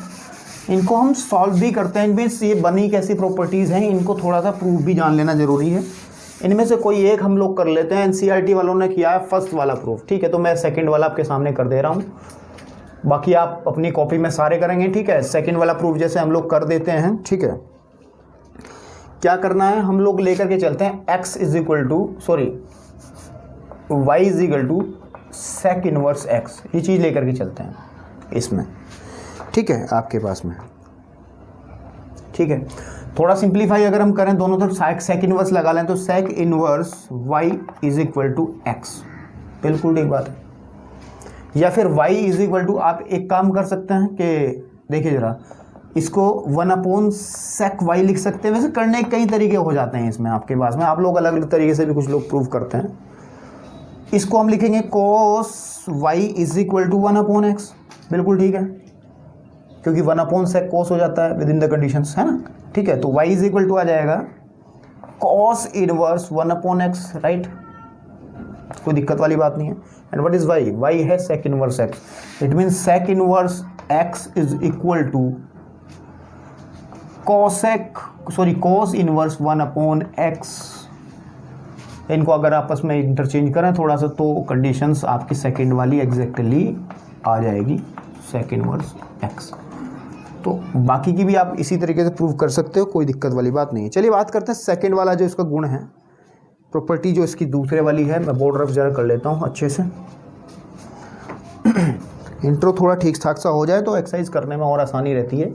इनको हम सॉल्व भी करते हैं। मीन्स ये बनी कैसी प्रॉपर्टीज़ हैं, इनको थोड़ा सा प्रूफ भी जान लेना ज़रूरी है। इनमें से कोई एक हम लोग कर लेते हैं। NCERT वालों ने किया है फर्स्ट वाला प्रूफ, ठीक है, तो मैं सेकंड वाला आपके सामने कर दे रहा हूँ, बाकी आप अपनी कॉपी में सारे करेंगे, ठीक है। सेकंड वाला प्रूफ जैसे हम लोग कर देते हैं, ठीक है। क्या करना है, हम लोग लेकर के चलते हैं y is equal to sec inverse x, ये चीज़ लेकर के चलते हैं इसमें, ठीक है, आपके पास में, ठीक है। थोड़ा सिंप्लीफाई अगर हम करें दोनों तरफ सेक इनवर्स लगा लें तो sec inverse y is equal to x, बिल्कुल ठीक बात है। या फिर y इज इक्वल टू, आप एक काम कर सकते हैं कि देखिए ज़रा, इसको 1/sec y लिख सकते हैं। वैसे करने के कई तरीके हो जाते हैं इसमें आपके पास में, आप लोग अलग अलग तरीके से भी कुछ लोग प्रूव करते हैं। इसको हम लिखेंगे cos y is equal to 1/x, बिल्कुल ठीक है, क्योंकि 1/sec cos हो जाता है विद इन द कंडीशंस, है ना, ठीक है। तो y इज इक्वल टू आ जाएगा cos इनवर्स 1/x, राइट, कोई दिक्कत वाली बात नहीं है। And what is y, y है sec inverse x, it means sec inverse x is equal to cos inverse 1/x। इनको अगर आपस में इंटरचेंज करें थोड़ा सा तो कंडीशंस आपकी सेकंड वाली एग्जैक्टली आ जाएगी, sec इनवर्स x। तो बाकी की भी आप इसी तरीके से प्रूव कर सकते हो, कोई दिक्कत वाली बात नहीं है। चलिए बात करते हैं सेकंड वाला जो इसका गुण है, प्रॉपर्टी जो इसकी दूसरे वाली है। मैं बोर्ड रफ जरा कर लेता हूँ अच्छे से, इंट्रो थोड़ा ठीक ठाक सा हो जाए तो एक्सरसाइज करने में और आसानी रहती है।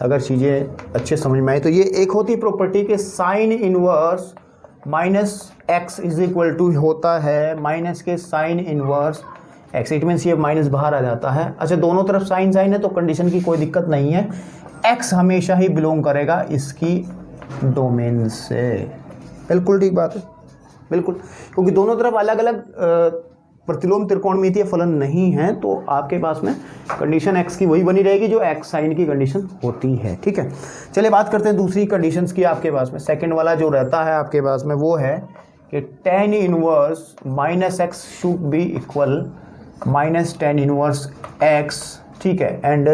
अगर चीज़ें अच्छे समझ में आए तो ये एक होती प्रॉपर्टी कि sine inverse minus x is equal to होता है माइनस के sine inverse x. It means ये माइनस बाहर आ जाता है। अच्छा, दोनों तरफ साइन साइन है तो कंडीशन की कोई दिक्कत नहीं है, एक्स हमेशा ही बिलोंग करेगा इसकी डोमेन से। बिल्कुल ठीक बात है, बिल्कुल, क्योंकि दोनों तरफ अलग अलग प्रतिलोम त्रिकोणमितीय फलन नहीं है तो आपके पास में कंडीशन एक्स की वही बनी रहेगी जो एक्स साइन की कंडीशन होती है। ठीक है, चलिए बात करते हैं दूसरी कंडीशंस की। आपके पास में सेकंड वाला जो रहता है आपके पास में वो है कि tan inverse minus x should be equal minus tan inverse x. ठीक है, एंड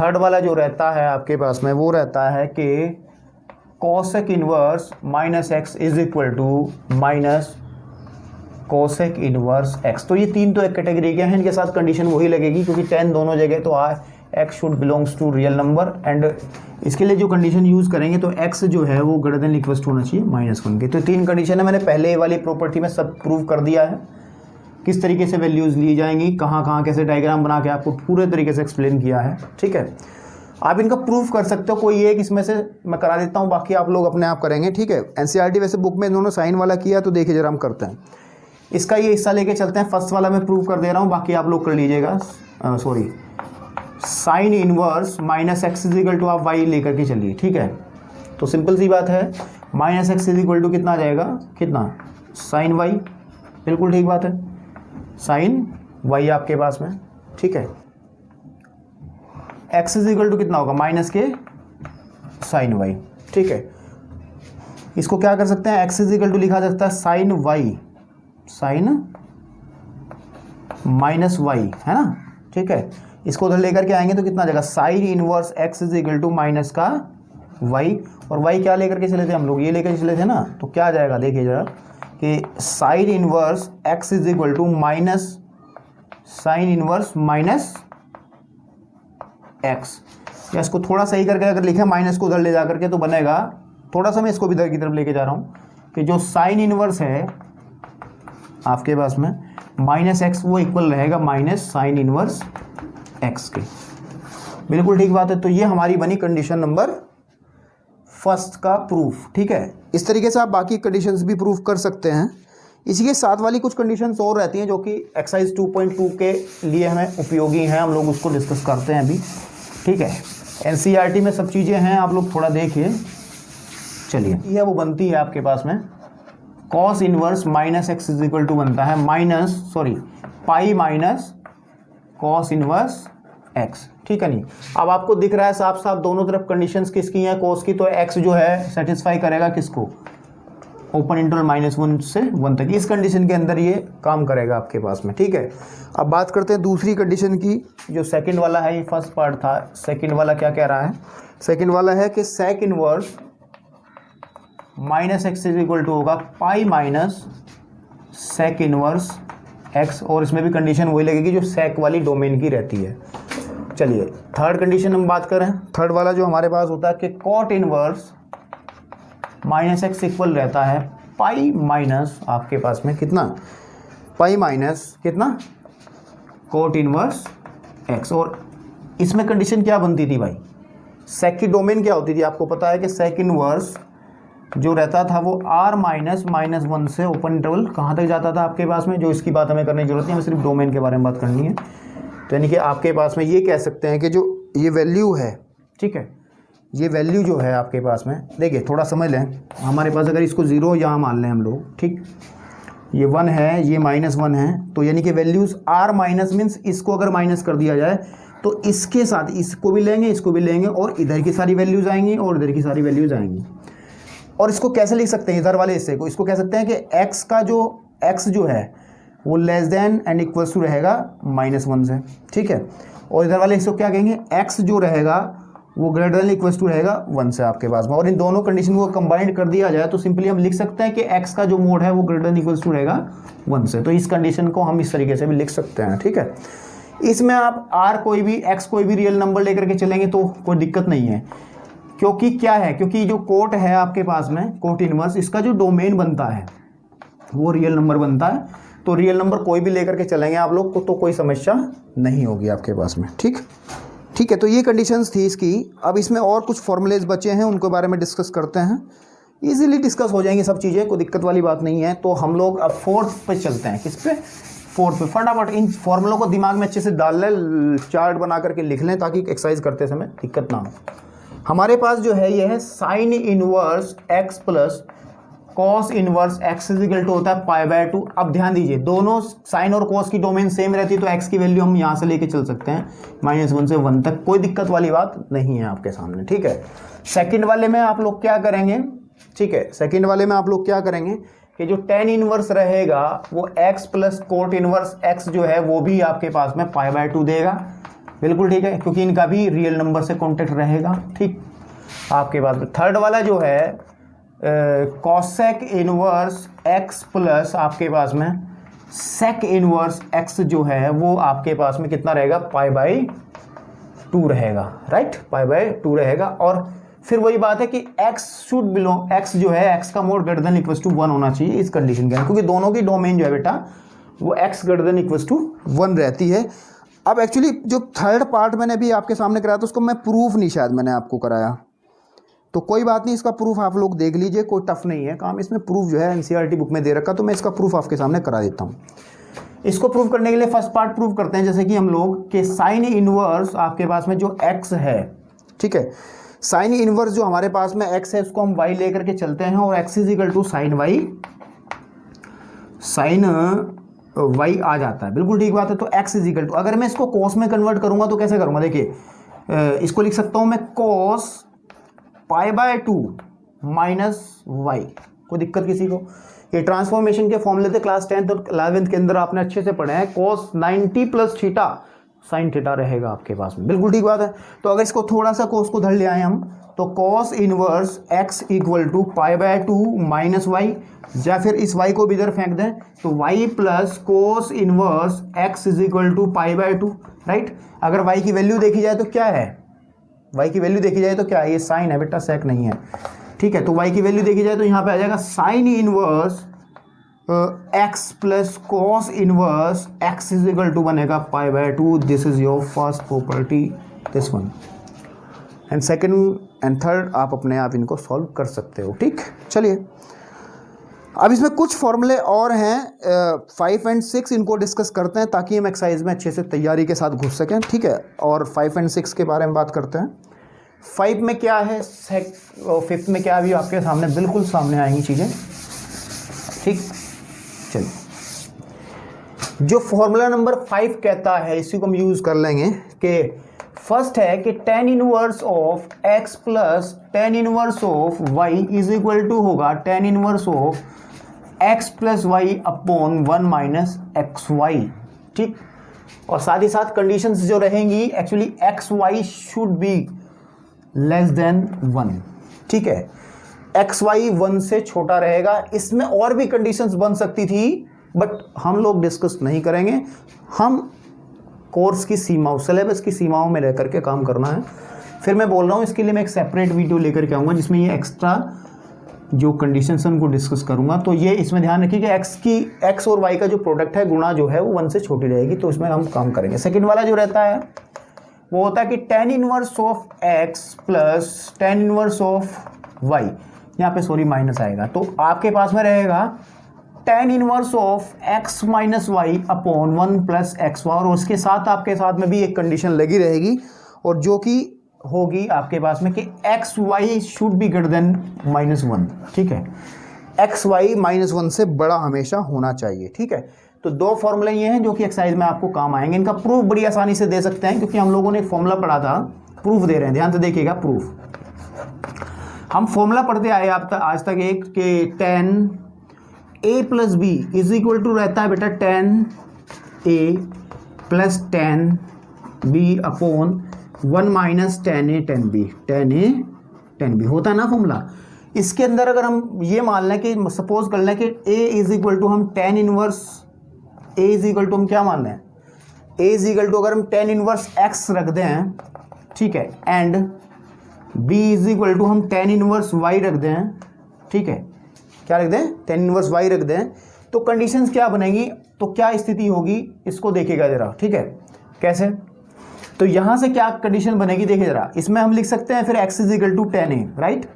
थर्ड वाला जो रहता है आपके पास में वो रहता है कि cosec inverse minus x is equal to minus cosec inverse x. तो ये तीन तो एक कैटेगरी के हैं, इनके साथ कंडीशन वही लगेगी क्योंकि tan दोनों जगह तो x should belongs to real number. And इसके लिए जो कंडीशन यूज़ करेंगे तो एक्स जो है वो ग्रेटर देन इक्वल टू होना चाहिए -1 के। तो तीन कंडीशन है, मैंने पहले वाली प्रॉपर्टी में सब प्रूव कर दिया है किस तरीके से वैल्यूज़ ली जाएंगी, कहाँ कहाँ कैसे डायग्राम बना के आपको पूरे तरीके से एक्सप्लेन किया है। ठीक है, आप इनका प्रूफ कर सकते हो, कोई एक इसमें से मैं करा देता हूँ, बाकी आप लोग अपने आप करेंगे। ठीक है, एनसीईआरटी वैसे बुक में इन्होंने साइन वाला किया तो देखिए जरा हम करते हैं। इसका ये हिस्सा लेके चलते हैं, फर्स्ट वाला मैं प्रूव कर दे रहा हूँ, बाकी आप लोग कर लीजिएगा। Sorry, sine inverse minus x is equal to आप वाई लेकर के चलिए। ठीक है, तो सिंपल सी बात है, minus x is equal to कितना आ जाएगा, कितना, साइन वाई। बिल्कुल ठीक बात है, साइन वाई आपके पास में। ठीक है, एक्स इज इक्वल टू कितना होगा, माइनस के साइन वाई। ठीक है, इसको क्या कर सकते हैं, एक्स इज इक्वल टू लिखा जा सकता है sine y, sine minus y, है ना। ठीक है, इसको उधर लेकर के आएंगे तो कितना आ जाएगा, sine inverse x is equal to minus का वाई। और वाई क्या लेकर के चले थे हम लोग, ये लेकर चले थे ना, तो क्या आ जाएगा देखिए जरा कि sine inverse x is equal to minus sine inverse minus x. या इसको थोड़ा सही करके अगर लिखें माइनस को उधर ले जा करके तो बनेगा, थोड़ा सा मैं इसको भी इधर की तरफ लेके जा रहा हूँ कि जो साइन इनवर्स है आपके पास में माइनस एक्स वो इक्वल रहेगा माइनस साइन इनवर्स एक्स के। बिल्कुल ठीक बात है, तो ये हमारी बनी कंडीशन नंबर फर्स्ट का प्रूफ। ठीक है, इस तरीके से आप बाकी कंडीशंस भी प्रूफ कर सकते हैं। इसी के साथ वाली कुछ कंडीशंस और रहती हैं जो कि एक्सरसाइज 2.2 के लिए हमें उपयोगी हैं, हम लोग उसको डिस्कस करते हैं अभी। ठीक है, एनसीईआरटी में सब चीज़ें हैं, आप लोग थोड़ा देखिए। चलिए, यह वो बनती है आपके पास में cos inverse minus x is equal to बनता है pi minus cos inverse x. ठीक है, नहीं अब आपको दिख रहा है साफ साफ दोनों तरफ कंडीशंस किसकी हैं, कॉस की, तो एक्स जो है सेटिस्फाई करेगा किसको, ओपन इंटरवल -1 से 1 तक, इस कंडीशन के अंदर ये काम करेगा आपके पास में। ठीक है, अब बात करते हैं दूसरी कंडीशन की, जो सेकंड वाला है, ये फर्स्ट पार्ट था। सेकंड वाला क्या कह रहा है, सेकंड वाला है कि sec inverse minus x is equal to होगा pi minus sec inverse x. और इसमें भी कंडीशन वही लगेगी जो सेक वाली डोमेन की रहती है। चलिए, थर्ड कंडीशन हम बात करें, थर्ड वाला जो हमारे पास होता है कि cot inverse minus x equal रहता है पाई माइनस आपके पास में कितना, पाई माइनस कितना, कोट इनवर्स एक्स। और इसमें कंडीशन क्या बनती थी भाई, सेक की डोमेन क्या होती थी, आपको पता है कि सेक इनवर्स जो रहता था वो r -1 से ओपन इंटरवल कहाँ तक जाता था आपके पास में, जो इसकी बात हमें करने की जरूरत नहीं, हमें सिर्फ डोमेन के बारे में बात करनी है। तो यानी कि आपके पास में ये कह सकते हैं कि जो ये वैल्यू है, ठीक है, ये वैल्यू जो है आपके पास में, देखिए थोड़ा समझ लें, हमारे पास अगर इसको 0 यहाँ मान लें हम लोग, ठीक, ये 1 है, ये -1 है, तो यानी कि वैल्यूज़ r माइनस मीन्स इसको अगर माइनस कर दिया जाए तो इसके साथ इसको भी लेंगे, इसको भी लेंगे, और इधर की सारी वैल्यूज़ आएंगी और इधर की सारी वैल्यूज़ आएंगी। और इसको कैसे लिख सकते हैं, इधर वाले हिस्से को, इसको कह सकते हैं कि x का जो x जो है वो less than and equals to रहेगा -1 से, ठीक है, और इधर वाले हिस्से को क्या कहेंगे, x जो रहेगा वो ग्रेटर देन इक्वल्स टू रहेगा 1 से आपके पास में। और इन दोनों कंडीशन को कंबाइंड कर दिया जाए तो सिंपली हम लिख सकते हैं कि x का जो मोड है वो ग्रेटर देन इक्वल्स टू रहेगा 1 से। तो इस कंडीशन को हम इस तरीके से भी लिख सकते हैं, ठीक है। इसमें आप r कोई भी x कोई भी रियल नंबर लेकर के चलेंगे तो कोई दिक्कत नहीं है, क्योंकि क्या है, क्योंकि जो कोट है आपके पास में, कोट इनवर्स, इसका जो डोमेन बनता है वो रियल नंबर बनता है। तो रियल नंबर कोई भी लेकर के चलेंगे आप लोग को तो कोई समस्या नहीं होगी आपके पास में, ठीक। ठीक है, तो ये कंडीशंस थी इसकी। अब इसमें और कुछ फॉर्मूलेज बचे हैं, उनके बारे में डिस्कस करते हैं। इजीली डिस्कस हो जाएंगी सब चीज़ें, कोई दिक्कत वाली बात नहीं है। तो हम लोग अब फोर्थ पे चलते हैं। किस पे? फोर्थ पे। फटाफट इन फॉर्मूलों को दिमाग में अच्छे से डाल लें, चार्ट बना करके लिख लें ताकि एक्सरसाइज करते समय दिक्कत ना हो। हमारे पास जो है ये है sine inverse x plus cos inverse x is equal to होता है π/2। अब ध्यान दीजिए, दोनों साइन और कॉस की डोमेन सेम रहती है तो एक्स की वैल्यू हम यहाँ से लेके चल सकते हैं -1 से 1 तक, कोई दिक्कत वाली बात नहीं है आपके सामने। ठीक है, सेकंड वाले में आप लोग क्या करेंगे? ठीक है, सेकंड वाले में आप लोग क्या करेंगे कि जो tan इनवर्स रहेगा वो x plus cot inverse x जो है वो भी आपके पास में π/2 देगा। बिल्कुल ठीक है, क्योंकि इनका भी रियल नंबर से कॉन्टेक्ट रहेगा। ठीक, आपके पास थर्ड वाला जो है कॉसेक इनवर्स x प्लस आपके पास में सेक इनवर्स x जो है वो आपके पास में कितना रहेगा? π/2 रहेगा। राइट, π/2 रहेगा। और फिर वही बात है कि x शुड बिलोंग, x जो है x का mod greater than equal to 1 होना चाहिए इस कंडीशन के अंदर, क्योंकि दोनों की डोमेन जो है बेटा वो x greater than equal to 1 रहती है। अब एक्चुअली जो थर्ड पार्ट मैंने अभी आपके सामने कराया था उसको मैं प्रूफ नहीं शायद मैंने आपको कराया, तो कोई बात नहीं, इसका प्रूफ आप लोग देख लीजिए, कोई टफ नहीं है काम। इसमें प्रूफ जो है एनसीईआरटी बुक में दे रखा, तो मैं इसका प्रूफ आपके सामने करा देता हूँ। इसको प्रूफ करने के लिए फर्स्ट पार्ट प्रूफ करते हैं, जैसे कि हम लोग के साइन इनवर्स आपके पास में जो x है, ठीक है, साइन इनवर्स जो हमारे पास में x है उसको हम y लेकर के चलते हैं और x is equal to sine y आ जाता है। बिल्कुल ठीक बात है। तो x इज इक्वल टू, अगर मैं इसको cos में कन्वर्ट करूंगा तो कैसे करूंगा? देखिए इसको लिख सकता हूं मैं cos π/2 माइनस y। कोई दिक्कत किसी को? ये ट्रांसफॉर्मेशन के फॉर्मूले थे क्लास 10th और 11th के अंदर आपने अच्छे से पढ़े हैं। cos 90 plus theta sine theta रहेगा आपके पास में। बिल्कुल ठीक बात है। तो अगर इसको थोड़ा सा cos को धर ले आए हम, तो cos inverse x equal to π/2 minus y, या फिर इस y को भी इधर फेंक दें तो y plus cos inverse x is equal to π/2। Right, अगर y की वैल्यू देखी जाए तो क्या है? y की वैल्यू देखी जाए तो क्या है? ये साइन है बेटा, सेक नहीं है। ठीक है, तो y की वैल्यू देखी जाए तो यहाँ पे आ जाएगा sine inverse x plus cos inverse x is equal to बनेगा π/2। This is your first property, this one. And second and third आप अपने आप इनको सॉल्व कर सकते हो। ठीक, चलिए अब इसमें कुछ फॉर्मूले और हैं 5 और 6, इनको डिस्कस करते हैं ताकि हम एक्सरसाइज में अच्छे से तैयारी के साथ घुस सकें। ठीक है, और 5 और 6 के बारे में बात करते हैं। 5 में क्या है और 5th में क्या, अभी आपके सामने बिल्कुल सामने आएंगी चीज़ें। ठीक, चलिए जो फॉर्मूला नंबर 5 कहता है इसी को हम यूज़ कर लेंगे कि फर्स्ट है कि tan inverse of x plus tan inverse of y is equal to होगा tan inverse of x plus y upon 1 minus x y. ठीक, और साथ ही साथ कंडीशंस जो रहेंगी actually x y should be less than 1। ठीक है, एक्स वाई 1 से छोटा रहेगा। इसमें और भी कंडीशंस बन सकती थी बट हम लोग डिस्कस नहीं करेंगे। हम कोर्स की सीमाओं, सिलेबस की सीमाओं में रह करके काम करना है। फिर मैं बोल रहा हूँ इसके लिए मैं एक सेपरेट वीडियो लेकर के आऊँगा जिसमें ये एक्स्ट्रा जो कंडीशंस हैं उनको डिस्कस करूँगा। तो ये इसमें ध्यान रखिए कि एक्स और वाई का जो प्रोडक्ट है गुणा जो है वो 1 से छोटी रहेगी, तो इसमें हम काम करेंगे। सेकेंड वाला जो रहता है वो होता है कि tan inverse of x plus tan inverse of y, यहाँ पे सॉरी माइनस आएगा, तो आपके पास में रहेगा tan inverse of x minus y upon 1 plus x y, और उसके साथ आपके साथ में भी एक कंडीशन लगी रहेगी और जो कि होगी आपके पास में कि x y should be greater than -1। ठीक है, एक्स वाई -1 से बड़ा हमेशा होना चाहिए। ठीक है, तो दो फॉर्मूले ये हैं जो कि एक्सरसाइज में आपको काम आएंगे। इनका प्रूफ बड़ी आसानी से दे सकते हैं क्योंकि हम लोगों ने एक फॉर्मूला पढ़ा था, प्रूफ दे रहे हैं, ध्यान से देखिएगा। प्रूफ हम फॉर्मूला पढ़ते आए आज तक एक कि tan a plus b is equal to रहता है बेटा tan a plus tan b upon 1 minus tan a tan b होता है ना फॉर्मूला। इसके अंदर अगर हम ये मान लें कि सपोज कर लें कि a इज इक्वल टू हम tan inverse a is equal to हम क्या मान लें, a इज इक्वल टू अगर हम tan इनवर्स x रख दें, ठीक है, and b is equal to हम tan इनवर्स y रख दें, ठीक है, क्या रख दें, tan इनवर्स y रख दें, तो कंडीशंस क्या बनेगी, तो क्या स्थिति होगी इसको देखिएगा जरा। ठीक है, कैसे तो यहाँ से क्या कंडीशन बनेगी देखिए जरा, इसमें हम लिख सकते हैं फिर x is equal to 10a, right,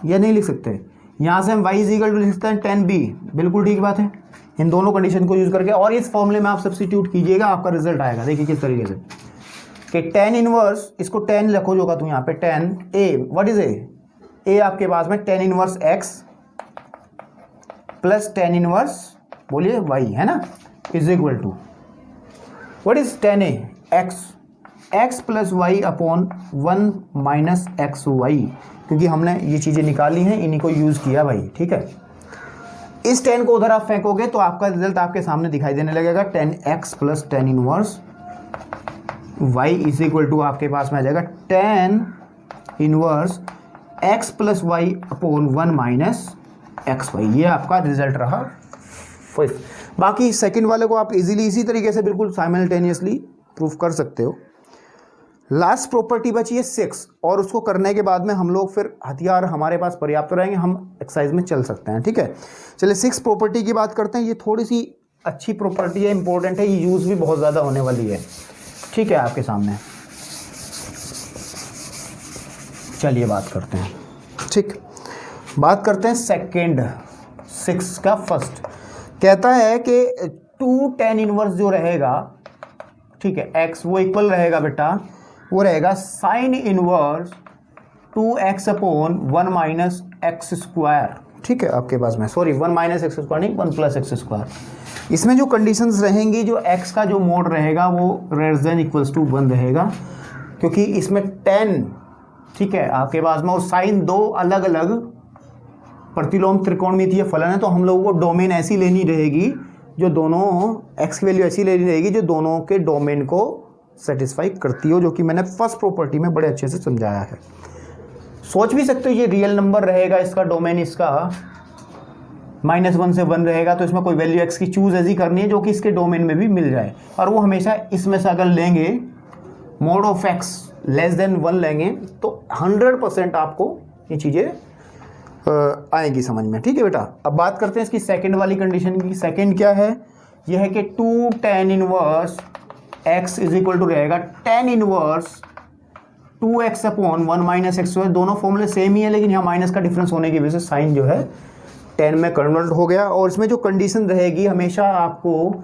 या नहीं लिख सकते? यहाँ से हम y इज इक्वल टू लिख सकते हैं 10b, बिल्कुल ठीक बात है। इन दोनों कंडीशन को यूज करके और इस फॉर्मूले में आप सब्स्टिट्यूट कीजिएगा, आपका रिजल्ट आएगा। देखिए किस तरीके से कि tan इनवर्स, इसको 10 लिखो जो का तू यहाँ पे 10a, व्हाट इज a आपके पास में tan inverse x plus tan inverse बोलिए y है ना, is equal to what is tan a, x plus y upon 1 minus x y, क्योंकि हमने ये चीज़ें निकाली हैं, इन्हीं को यूज़ किया भाई, ठीक है। इस 10 को उधर आप फेंकोगे तो आपका रिजल्ट आपके सामने दिखाई देने लगेगा, 10x plus tan inverse y is equal to आपके पास में आ जाएगा tan inverse x plus y upon 1 minus x y. ये आपका रिजल्ट रहा फिफ्थ। बाकी सेकंड वाले को आप इजीली इसी तरीके से बिल्कुल साइमल्टेनियसली प्रूफ कर सकते हो। लास्ट प्रॉपर्टी बची है 6, और उसको करने के बाद में हम लोग फिर हथियार हमारे पास पर्याप्त रहेंगे, हम एक्सरसाइज में चल सकते हैं, ठीक है। चलिए 6 प्रॉपर्टी की बात करते हैं। ये थोड़ी सी अच्छी प्रॉपर्टी है, इंपॉर्टेंट है, ये यूज़ भी बहुत ज़्यादा होने वाली है, ठीक है, आपके सामने। चलिए बात करते हैं, ठीक, बात करते हैं सेकेंड 6 का फर्स्ट। कहता है कि 2 tan इनवर्स जो रहेगा, ठीक है, x वो इक्वल रहेगा बेटा, वो रहेगा sine inverse 2x upon 1 minus x square, ठीक है, आपके पास में, सॉरी 1 माइनस एक्स स्क्वायर नहीं, 1 प्लस एक्स स्क्वायर। इसमें जो कंडीशंस रहेंगी, जो x का जो मोड रहेगा वो ग्रेटर देन इक्वल्स टू 1 रहेगा, क्योंकि इसमें tan, ठीक है, आपके पास में, और साइन दो अलग अलग प्रतिलोम त्रिकोणमितीय फलन है, तो हम लोगों को डोमेन ऐसी लेनी रहेगी जो दोनों x की वैल्यू ऐसी लेनी रहेगी जो दोनों के डोमेन को सेटिस्फाई करती हो, जो कि मैंने फर्स्ट प्रॉपर्टी में बड़े अच्छे से समझाया है। सोच भी सकते हो ये रियल नंबर रहेगा, इसका डोमेन इसका -1 से 1 रहेगा, तो इसमें कोई वैल्यू x की चूज ऐसी करनी है जो कि इसके डोमेन में भी मिल जाए, और वो हमेशा इसमें से अगर लेंगे mode of x less than 1 लेंगे तो 100% आपको ये चीज़ें आएगी समझ में, ठीक है बेटा। अब बात करते हैं इसकी सेकंड वाली कंडीशन की। सेकंड क्या है? यह है कि 2 tan inverse x is equal to रहेगा tan inverse 2x upon 1 minus x. दोनों फॉर्मूले सेम ही है, लेकिन यहाँ माइनस का डिफरेंस होने की वजह से साइन जो है tan में कन्वर्ट हो गया। और इसमें जो कंडीशन रहेगी, हमेशा आपको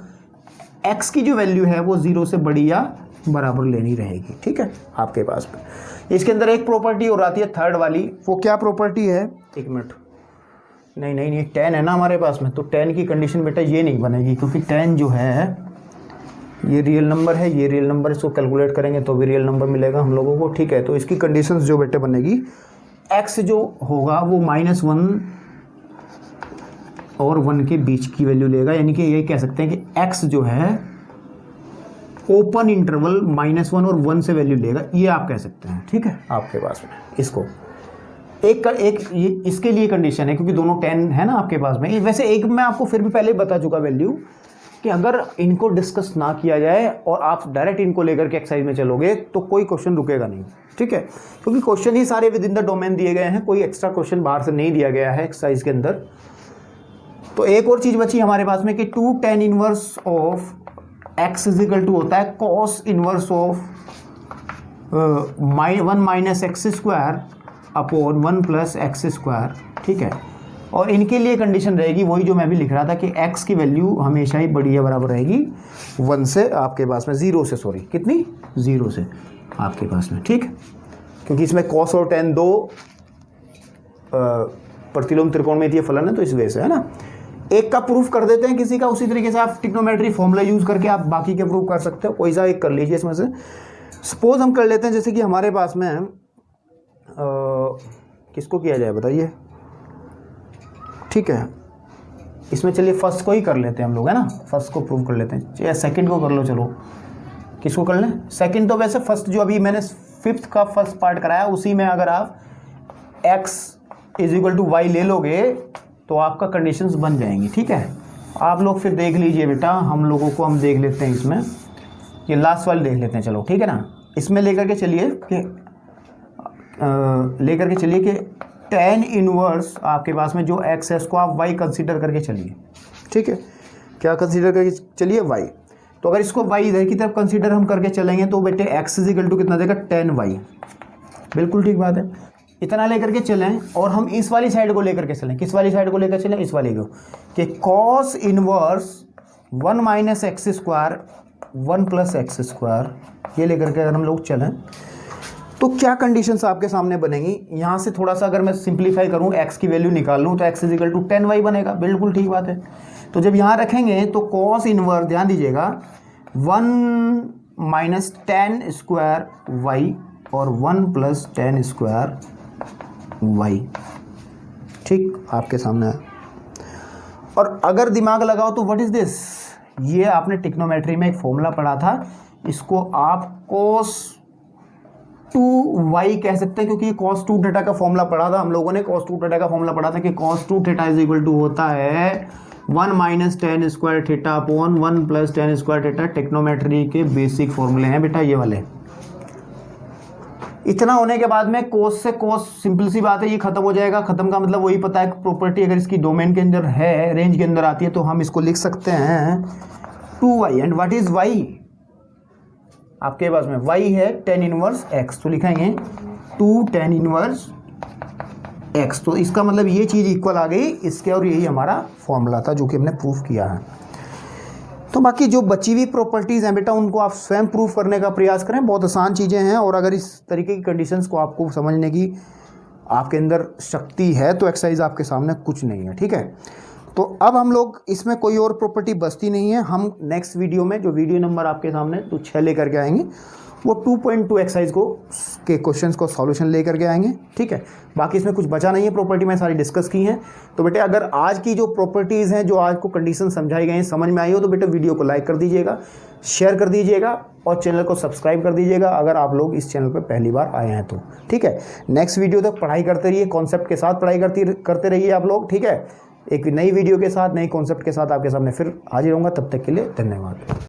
x की जो वैल्यू है वो 0 से बड़ी या बराबर लेनी रहेगी, ठीक है, आपके पास में। इसके अंदर एक प्रॉपर्टी और आती है थर्ड वाली, वो क्या प्रॉपर्टी है? एक मिनट, नहीं 10 है ना हमारे पास में, तो 10 की कंडीशन बेटा ये नहीं बनेगी, क्योंकि 10 जो है ये रियल नंबर है, ये रियल नंबर, इसको कैलकुलेट करेंगे तो भी रियल नंबर मिलेगा हम लोगों को, ठीक है। तो इसकी कंडीशंस जो बेटे बनेगी, x जो होगा वो -1 और 1 के बीच की वैल्यू लेगा, यानी कि ये कह सकते हैं कि x जो है ओपन इंटरवल -1 और 1 से वैल्यू लेगा, ये आप कह सकते हैं, ठीक है, आपके पास में। इसको एक ये इसके लिए कंडीशन है, क्योंकि दोनों 10 है ना आपके पास में। वैसे एक मैं आपको फिर भी पहले बता चुका वैल्यू, कि अगर इनको डिस्कस ना किया जाए और आप डायरेक्ट इनको लेकर के एक्सरसाइज में चलोगे तो कोई क्वेश्चन रुकेगा नहीं, ठीक है, क्योंकि क्वेश्चन ही सारे विद इन द डोमेन दिए गए हैं, कोई एक्स्ट्रा क्वेश्चन बाहर से नहीं दिया गया है एक्सरसाइज के अंदर। तो एक और चीज़ बची हमारे पास में कि 2 tan inverse of x is equal to होता है cos inverse of 1 minus x square upon 1 plus x square, ठीक है। और इनके लिए कंडीशन रहेगी वही जो मैं भी लिख रहा था, कि x की वैल्यू हमेशा ही बड़ी या बराबर रहेगी 1 से, आपके पास में 0 से, सॉरी कितनी, 0 से आपके पास में, ठीक, क्योंकि इसमें cos और tan दो प्रतिलोम त्रिकोणमितीय फलन है, तो इस वजह से, है ना। एक का प्रूफ कर देते हैं किसी का, उसी तरीके से आप ट्रिग्नोमेट्री फॉर्मूला यूज करके आप बाकी के प्रूफ कर सकते हो, कोई सा एक कर लीजिए इसमें से। सपोज हम कर लेते हैं, जैसे कि हमारे पास में किसको किया जाए बताइए, ठीक है, इसमें चलिए फर्स्ट को ही कर लेते हैं हम लोग, है ना, फर्स्ट को प्रूव कर लेते हैं, या सेकंड को कर लो, चलो किसको कर लें, सेकंड। तो वैसे फर्स्ट जो अभी मैंने 5th का फर्स्ट पार्ट कराया, उसी में अगर आप x is equal to y ले लोगे तो आपका कंडीशंस बन जाएंगी, ठीक है। आप लोग फिर देख लीजिए बेटा, हम लोगों को हम देख लेते हैं इसमें, ये लास्ट वाली देख लेते हैं, चलो ठीक है ना। इसमें लेकर के चलिए कि tan इनवर्स आपके पास में जो x है उसको आप y कंसीडर करके चलिए, ठीक है, क्या कंसीडर करके चलिए, y। तो अगर इसको y इधर की तरफ कंसीडर हम करके चलेंगे तो बेटे x इज इक्वल टू कितना देगा 10y। बिल्कुल ठीक बात है, इतना लेकर के चलें और हम इस वाली साइड को लेकर के चलें। किस वाली साइड को लेकर चलें? इस वाली को, कि cos inverse 1 minus x square 1 plus x square, ये लेकर के अगर हम लोग चलें तो क्या कंडीशंस आपके सामने बनेंगी। यहाँ से थोड़ा सा अगर मैं सिंप्लीफाई करूँ, x की वैल्यू निकाल लूँ तो x is equal to 10y बनेगा। बिल्कुल ठीक बात है। तो जब यहाँ रखेंगे तो cos इनवर्स, ध्यान दीजिएगा, 1 माइनस टेन स्क्वायर वाई और 1 प्लस टेन स्क्वायर वाई, ठीक आपके सामने है। और अगर दिमाग लगाओ तो व्हाट इज दिस, ये आपने ट्रिग्नोमेट्री में एक फॉर्मूला पढ़ा था, इसको आप cos 2y कह सकते हैं, क्योंकि ये cos 2 थीटा का फॉर्मूला पढ़ा था हम लोगों ने। cos 2 थीटा का फॉर्मूला पढ़ा था कि cos 2 theta is equal to होता है 1 minus tan square theta upon 1 plus tan square theta. Trigonometry के बेसिक फॉर्मूले हैं बेटा ये वाले। इतना होने के बाद में cos से cos, सिंपल सी बात है, ये खत्म हो जाएगा। खत्म का मतलब वही पता है, प्रॉपर्टी अगर इसकी डोमेन के अंदर है, रेंज के अंदर आती है, तो हम इसको लिख सकते हैं 2y। And what is y, आपके पास में y है tan इनवर्स x, तो लिखेंगे 2 tan इनवर्स x। तो इसका मतलब ये चीज़ इक्वल आ गई इसके, और यही हमारा फॉर्मूला था जो कि हमने प्रूफ किया है। तो बाकी जो बची हुई प्रॉपर्टीज़ हैं बेटा, उनको आप स्वयं प्रूफ करने का प्रयास करें। बहुत आसान चीज़ें हैं, और अगर इस तरीके की कंडीशंस को आपको समझने की आपके अंदर शक्ति है तो एक्सरसाइज आपके सामने कुछ नहीं है, ठीक है। तो अब हम लोग इसमें कोई और प्रॉपर्टी बचती नहीं है। हम नेक्स्ट वीडियो में, जो वीडियो नंबर आपके सामने तो 6 लेकर के आएंगे, वो 2.2 एक्सरसाइज को के क्वेश्चंस को सॉल्यूशन लेकर के आएंगे, ठीक है। बाकी इसमें कुछ बचा नहीं है, प्रॉपर्टी में सारी डिस्कस की हैं। तो बेटे अगर आज की जो प्रॉपर्टीज़ हैं, जो आज को कंडीशन समझाई गई हैं, समझ में आई हो तो बेटे वीडियो को लाइक कर दीजिएगा, शेयर कर दीजिएगा और चैनल को सब्सक्राइब कर दीजिएगा अगर आप लोग इस चैनल पर पहली बार आए हैं तो, ठीक है। नेक्स्ट वीडियो तक पढ़ाई करते रहिए, कॉन्सेप्ट के साथ पढ़ाई करते रहिए आप लोग, ठीक है। एक नई वीडियो के साथ, नई कॉन्सेप्ट के साथ आपके सामने फिर हाजिर होऊंगा। तब तक के लिए धन्यवाद।